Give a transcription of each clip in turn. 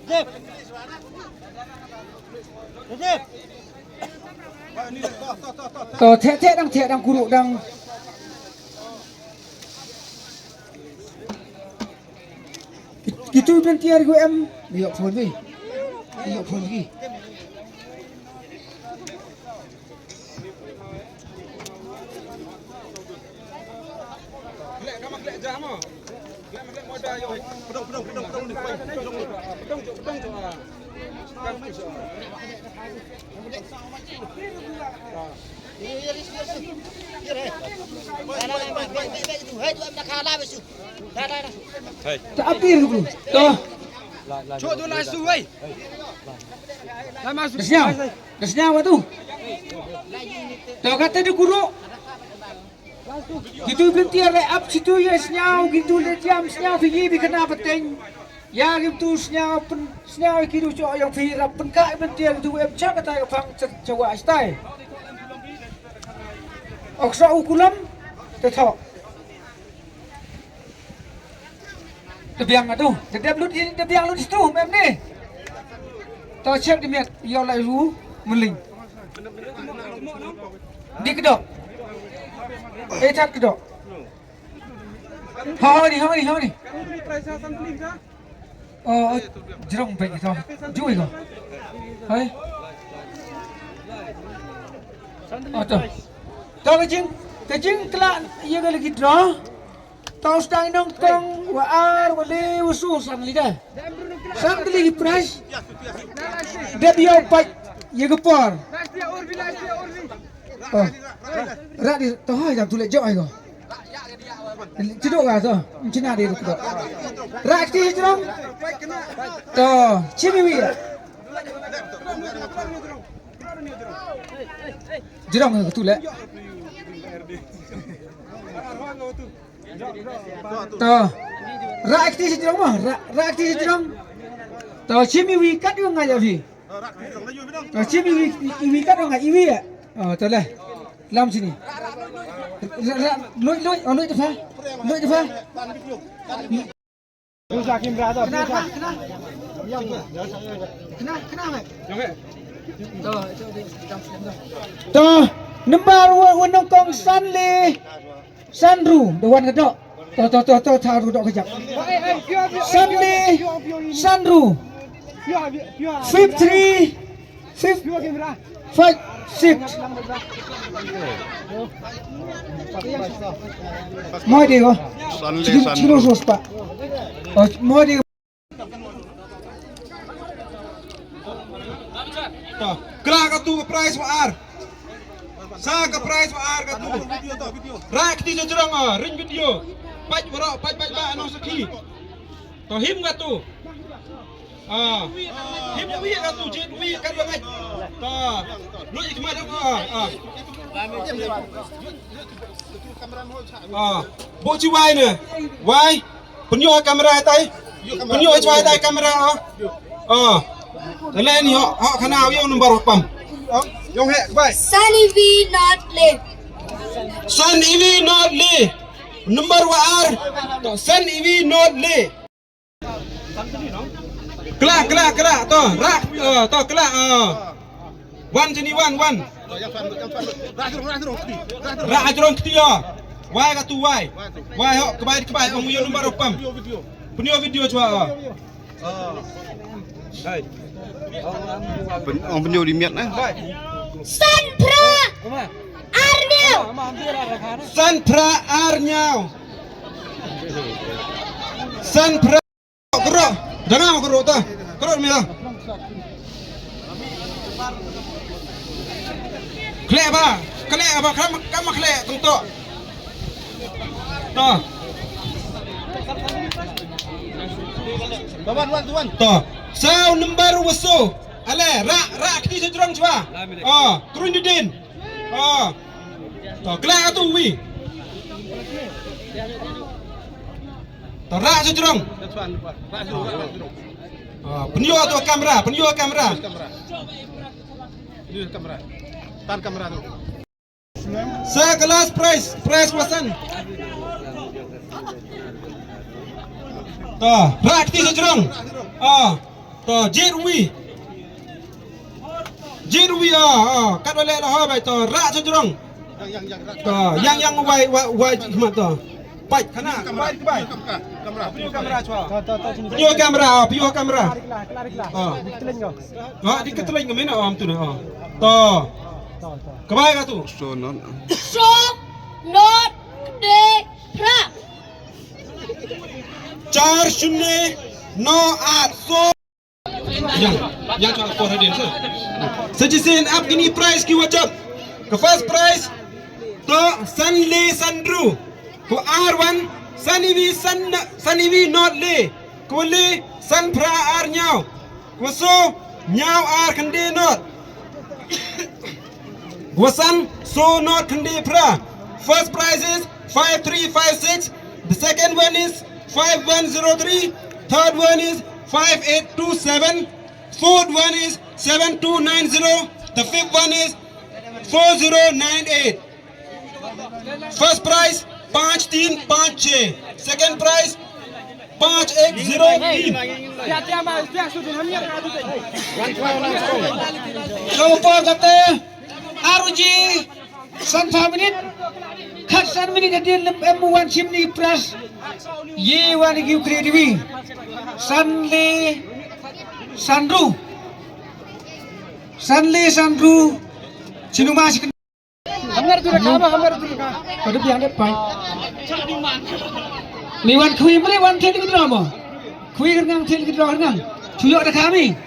thế đang cụ độ đang gitu bên kia của em bị học phone gì apa itu tuh desnya apa tuh tuh kata di guru gitu berhenti up situ ya senyau gitu le jam senyau pergi bi kena penting ya gitu senyau gitu cok yang pergi rapen kak berhenti gitu em cak kata fang coba style oksa ukulam tetap biang tu dia biang lu di situ mem ni tau cek di miat yo lai ru meling di kedok tak kedok ha ni oh jerong baik itu jui ko hai tau kejing kelak ia lagi draw tau sedang nongkrong waar wale usu samli dah samli price dia biar pak ye gepor rak di toh jam tulis jok ai ko cedok ga to cina dia tu rak ti jerong to cimiwi jerong tu le to rak ti jerong mah rak ti jerong to cimiwi kat yo ngaja vi to cimiwi kat yo ngaja iwi ya to le lam sini lôi tu pha Rusak kamera tu. Kenapa? Tuh, number one nongkong Sanru, dewan kedok. Tuh, taruh dok kejap. Sanru. 5 mau dia ko Sanru sos pak mau dia kelak katu price waar sa ka price waar katu rak ti jerang ring video paj ba anong sakhi to him katu him wi katu jet wi kan bangai to lu ik ma dok bộ chi wai nè wai penyo kamera tai penyo chwai tai kamera thế lên thì họ khả nào yêu number một bầm dòng hệ vậy Sunny V not live Sunny V not live number one Sunny V not live kelak to rak to kelak one jenis one rak ajrong ketia wai katu wai họ kebaik ông yêu number một bầm punya video coba ông penyu di miat nah. Sanpra Arnyau. Sanpra kerok. Jangan mau kerok ta. Kerok mila. Klek apa? Kamu klek tentu. Toh. Tuan. Toh. Sao number waso. Ale rak ni sejurang coba. Turun judin. Toh kelak tu wi. Toh rak sejurang. Penyu tu kamera. Tan kamera tu. Sekelas price wasan. Toh rak ni sejurang. to Jirwi kat oleh lah bai to rak cenderung to yang wai cuma to pai khana bai kamera chua piu kamera di keteling ngemena am tu nah to kebai ka tu So not de pra. 4-0 no at so yang cakap kau hadir sah. Sejisin up gini prize ki wajib. Ke first prize to Sanle Sandru. Ko R1 Sanivi not le. Ko le San Pra R nyau. Ko so nyau R kende not. Ko san so not kende pra. First prize is 5356. The second one is 5103. Third one is 5827. Fourth one is 7290. The fifth one is 4098. First prize 5356. Second prize 5103. Lupa kata ROG San Faminit Kat San Minit hadir M1 Chimney Plus Ye1 Giu Kreativi Sanle Sandru Cinu masih hamar tu rekam pada biang depan Mewan kui mere wan theli ke drama kui ngang theli ke drama ngang chuyok dah kami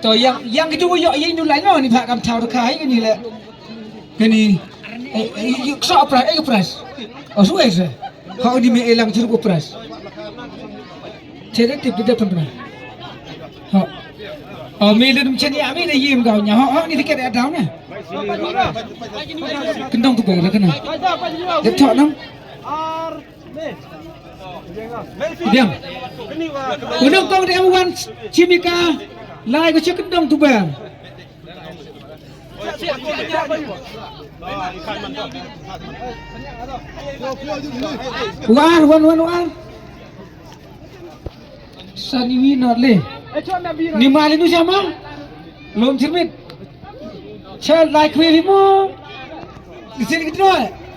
to yang itu yo yang itu lain ni pak kam thau dah kai ke ni le ke ni yuk so pras suai se kau di me elang curug pras cedek tip di depan pernah milih macam ni kami dah yim kau nya ni tiket ada down ni kendong tu berapa kena jep thok nang diam unang kau di M1 Chimika lai ko cek kendong tu ber war Saniwi not le ni mali nu sama lom cermit chal like we mo di sini gitu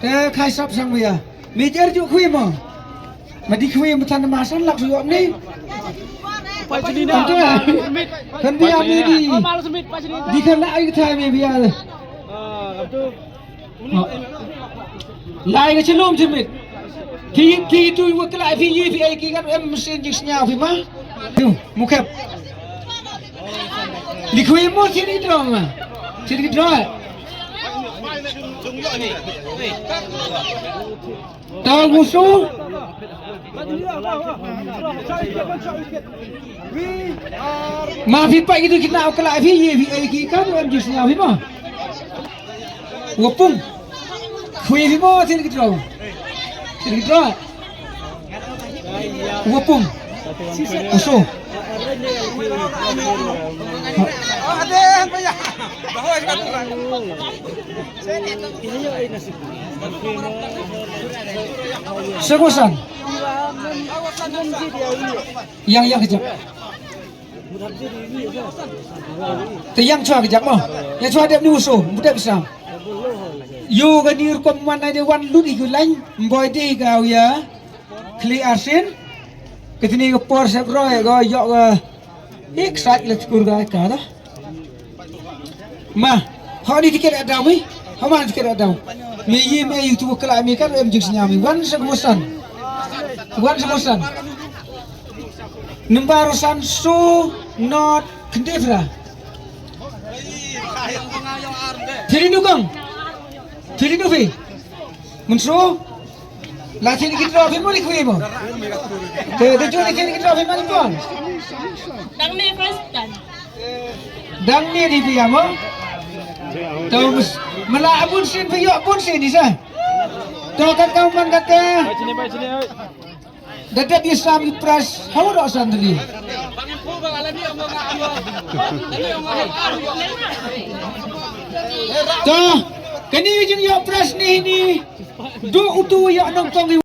ke khai sap sang ya mejer ju khui mo ma di khui mo tan masan lak su yom ni kan biar ni di kan lai thai me biar lai ke chelom cermit ki tu wo kelai fi yi fi ai ki kan em mesin jing senyau fi ma tu mukap di khui mo sini drong ma sini drong tahu musuh maaf pak itu kita kelai fi yi fi ai ki kan em jing senyau fi ma wo pung khui fi mo sini drong sini drong wo pung musuh Segusan yang kejap yang cua kejap mah yang cua dia musuh mudah bisa you ganir kom mana dia wan lut ikut lain boy di kau ya kli asin ketini ke por sep roy go yok ke excited let's go ga ka da ma ho ni tiket ada mi ho man tiket ada mi yi me tu kala mi kan em jing nyami wan segusan numbarusan su not kendefra Tiri nufi Munsu La tiri kita rafi mo likwi mo Te juli tiri kita rafi mo likwi Dang ni first dan. Dang ni di pia mo Tau mala abun sin piyo abun sin di sa Tau kan kau man kata Dadat Islam Pras Haura sandri Tau Kani ujung yo Pras ni Do utu yo nong tong